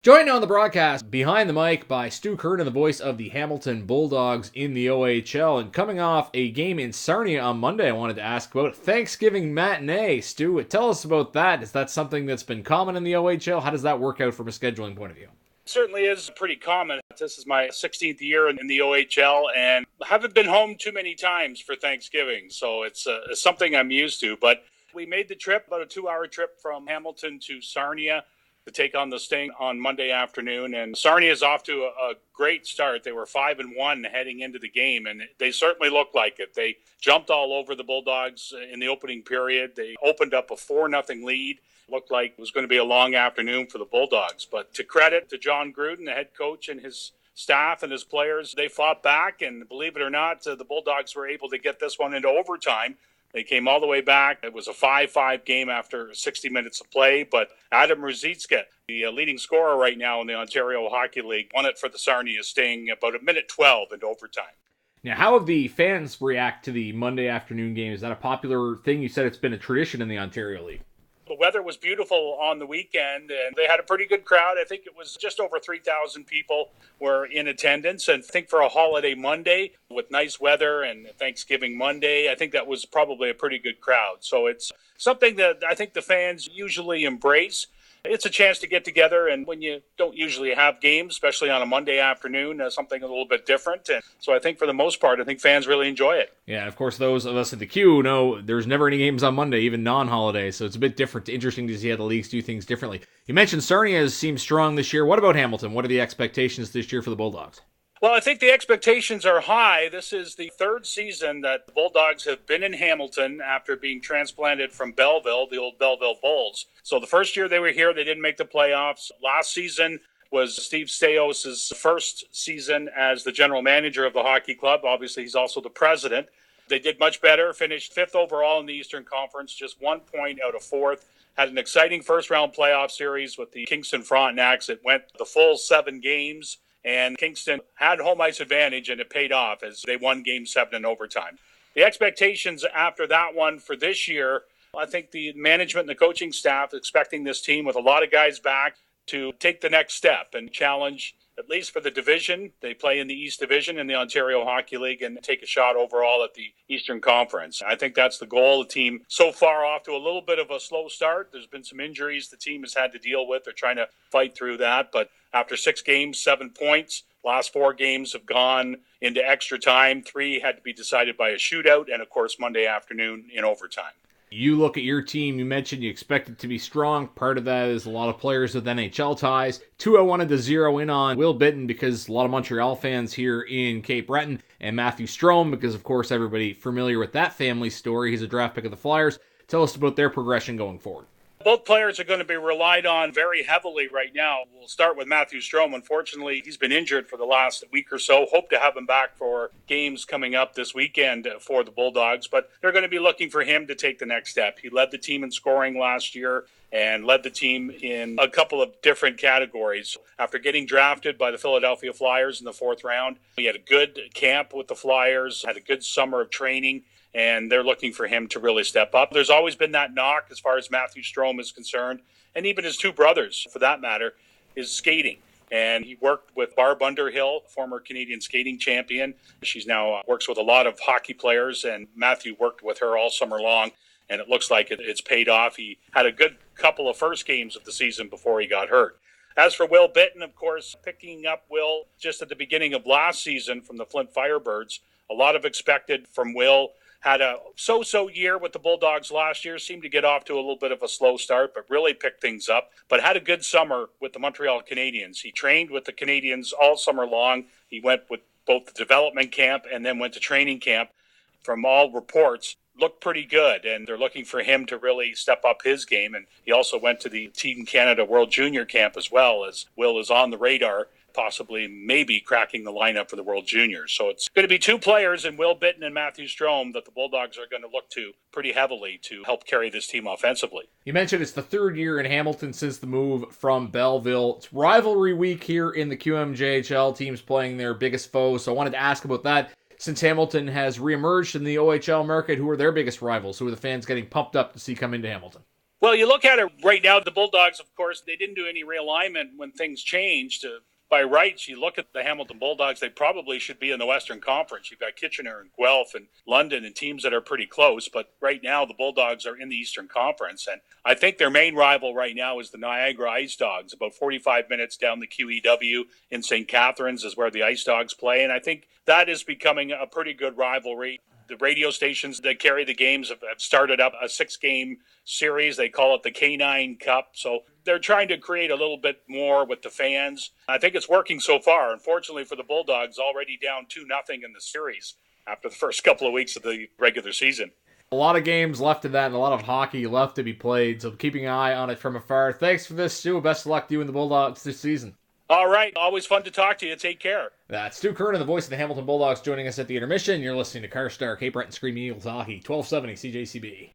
Joined on the broadcast behind the mic by Stew Kernan, the voice of the Hamilton Bulldogs in the OHL. And coming off a game in Sarnia on Monday, I wanted to ask about Thanksgiving matinee. Stu, tell us about that. Is that something that's been common in the OHL? How does that work out from a scheduling point of view? Certainly is pretty common. This is my 16th year in the OHL and haven't been home too many times for Thanksgiving. So it's something I'm used to. But we made the trip, about a 2-hour trip from Hamilton to Sarnia to take on the Sting on Monday afternoon. And Sarnia is off to a great start. They were 5-1 heading into the game, and they certainly looked like it. They jumped all over the Bulldogs in the opening period. They opened up a 4-0 lead. Looked like it was going to be a long afternoon for the Bulldogs. But to credit to John Gruden, the head coach, and his staff and his players, they fought back. And believe it or not, the Bulldogs were able to get this one into overtime. They came all the way back. It was a 5-5 game after 60 minutes of play. But Adam Ruzicka, the leading scorer right now in the Ontario Hockey League, won it for the Sarnia Sting about a minute 12 into overtime. Now, how have the fans react to the Monday afternoon game? Is that a popular thing? You said it's been a tradition in the Ontario League. The weather was beautiful on the weekend, and they had a pretty good crowd. I think it was just over 3,000 people were in attendance. And I think for a holiday Monday with nice weather and Thanksgiving Monday, I think that was probably a pretty good crowd. So it's something that I think the fans usually embrace. It's a chance to get together, and when you don't usually have games, especially on a Monday afternoon, something a little bit different. And so I think for the most part, I think fans really enjoy it. Yeah, of course, those of us at the Q know there's never any games on Monday, even non-holiday, so it's a bit different. Interesting to see how the leagues do things differently. You mentioned Sarnia has seemed strong this year. What about Hamilton? What are the expectations this year for the Bulldogs? Well, I think the expectations are high. This is the third season that the Bulldogs have been in Hamilton after being transplanted from Belleville, the old Belleville Bulls. So the first year they were here, they didn't make the playoffs. Last season was Steve Staios' first season as the general manager of the hockey club. Obviously, he's also the president. They did much better, finished 5th overall in the Eastern Conference, just 1 point out of 4th. Had an exciting first-round playoff series with the Kingston Frontenacs. It went the full 7 games. And Kingston had home ice advantage, and it paid off as they won Game 7 in overtime. The expectations after that one for this year, I think the management and the coaching staff expecting this team with a lot of guys back to take the next step and challenge, at least for the division. They play in the East Division in the Ontario Hockey League and take a shot overall at the Eastern Conference. I think that's the goal. The team so far off to a little bit of a slow start. There's been some injuries the team has had to deal with. They're trying to fight through that, but after 6 games, 7 points. Last 4 games have gone into extra time. 3 had to be decided by a shootout, and of course Monday afternoon in overtime. You look at your team, you mentioned you expect it to be strong. Part of that is a lot of players with NHL ties. 2 I wanted to zero in on Will Bitten because a lot of Montreal fans here in Cape Breton, and Matthew Strome because, of course, everybody familiar with that family story. He's a draft pick of the Flyers. Tell us about their progression going forward. Both players are going to be relied on very heavily right now. We'll start with Matthew Strome. Unfortunately, he's been injured for the last week or so. Hope to have him back for games coming up this weekend for the Bulldogs, but they're going to be looking for him to take the next step. He led the team in scoring last year and led the team in a couple of different categories. After getting drafted by the Philadelphia Flyers in the 4th round, he had a good camp with the Flyers, had a good summer of training, and they're looking for him to really step up. There's always been that knock as far as Matthew Strome is concerned, and even his 2 brothers, for that matter, is skating. And he worked with Barb Underhill, former Canadian skating champion. She's now works with a lot of hockey players, and Matthew worked with her all summer long, and it looks like it's paid off. He had a good couple of first games of the season before he got hurt. As for Will Bitten, of course, picking up Will just at the beginning of last season from the Flint Firebirds, a lot of expected from Will. Had a so-so year with the Bulldogs last year, seemed to get off to a little bit of a slow start, but really picked things up. But had a good summer with the Montreal Canadiens. He trained with the Canadiens all summer long. He went with both the development camp and then went to training camp. From all reports, looked pretty good, and they're looking for him to really step up his game. And he also went to the Team Canada World Junior Camp as well, as Will is on the radar, possibly maybe cracking the lineup for the World Juniors. So it's going to be 2 players in Will Bitten and Matthew Strome that the Bulldogs are going to look to pretty heavily to help carry this team offensively. You mentioned it's the 3rd year in Hamilton since the move from Belleville. It's rivalry week here in the QMJHL, teams playing their biggest foes. So I wanted to ask about that. Since Hamilton has reemerged in the OHL market, who are their biggest rivals? Who are the fans getting pumped up to see come into Hamilton? Well, you look at it right now, the Bulldogs, of course, they didn't do any realignment when things changed. By rights, you look at the Hamilton Bulldogs, they probably should be in the Western Conference. You've got Kitchener and Guelph and London and teams that are pretty close. But right now, the Bulldogs are in the Eastern Conference. And I think their main rival right now is the Niagara Ice Dogs. About 45 minutes down the QEW in St. Catharines is where the Ice Dogs play. And I think that is becoming a pretty good rivalry. The radio stations that carry the games have started up a 6-game series. They call it the K9 Cup. So they're trying to create a little bit more with the fans. I think it's working so far. Unfortunately for the Bulldogs, already down 2-0 in the series after the first couple of weeks of the regular season. A lot of games left in that and a lot of hockey left to be played, so keeping an eye on it from afar. Thanks for this, Stu. Best of luck to you and the Bulldogs this season. All right. Always fun to talk to you. Take care. That's Stew Kernan, the voice of the Hamilton Bulldogs, joining us at the intermission. You're listening to Carstar, Cape Breton Screaming Eagles Hockey, 1270 CJCB.